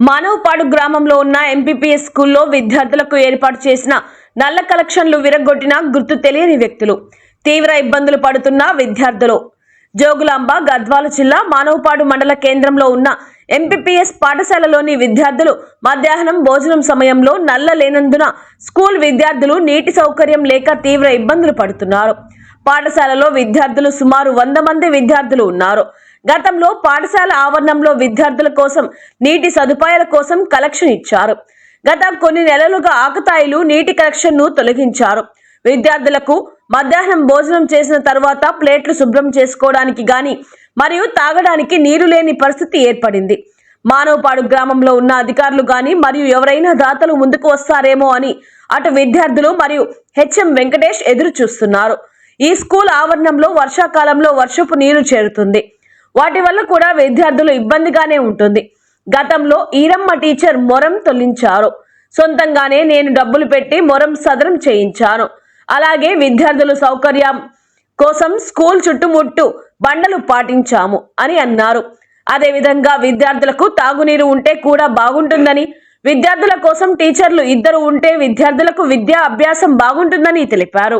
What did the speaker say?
మానవపాడు గ్రామంలో ఉన్న ఎంపీపీఎస్ స్కూల్లో విద్యార్థులకు ఏర్పాటు చేసిన నల్ల కలెక్షన్లు విరగొట్టిన గుర్తు తెలియని వ్యక్తులు. తీవ్ర ఇబ్బందులు పడుతున్న విద్యార్థులు. జోగులాంబ గద్వాల జిల్లా మానవపాడు మండల కేంద్రంలో ఉన్న ఎంపీపీఎస్ పాఠశాలలోని విద్యార్థులు మధ్యాహ్నం భోజనం సమయంలో నల్ల లేనందున స్కూల్ విద్యార్థులు నీటి సౌకర్యం లేక తీవ్ర ఇబ్బందులు పడుతున్నారు. పాఠశాలలో విద్యార్థులు సుమారు 100 మంది విద్యార్థులు ఉన్నారు. గతంలో పాఠశాల ఆవరణంలో విద్యార్థుల కోసం నీటి సదుపాయాల కోసం కలెక్షన్ ఇచ్చారు. గత కొన్ని నెలలుగా ఆకతాయిలు నీటి కలెక్షన్ను తొలగించారు. విద్యార్థులకు మధ్యాహ్నం భోజనం చేసిన తర్వాత ప్లేట్లు శుభ్రం చేసుకోవడానికి గాని మరియు తాగడానికి నీరు లేని పరిస్థితి ఏర్పడింది. మానవపాడు గ్రామంలో ఉన్న అధికారులు గాని మరియు ఎవరైనా దాతలు ముందుకు వస్తారేమో అని అటు విద్యార్థులు మరియు హెచ్ఎం వెంకటేష్ ఎదురు చూస్తున్నారు. ఈ స్కూల్ ఆవరణంలో వర్షాకాలంలో వర్షపు నీరు చేరుతుంది. వాటి వల్ల కూడా విద్యార్థులు ఇబ్బందిగానే ఉంటుంది. గతంలో ఈరమ్మ టీచర్ మొరం తొలగించారు. సొంతంగానే నేను డబ్బులు పెట్టి మొరం సదరం చేయించాను. అలాగే విద్యార్థుల సౌకర్యం కోసం స్కూల్ చుట్టుముట్టు బండలు పాటించాము అని అన్నారు. అదేవిధంగా విద్యార్థులకు తాగునీరు ఉంటే కూడా బాగుంటుందని, విద్యార్థుల కోసం టీచర్లు 2 ఉంటే విద్యార్థులకు విద్యా అభ్యాసం బాగుంటుందని తెలిపారు.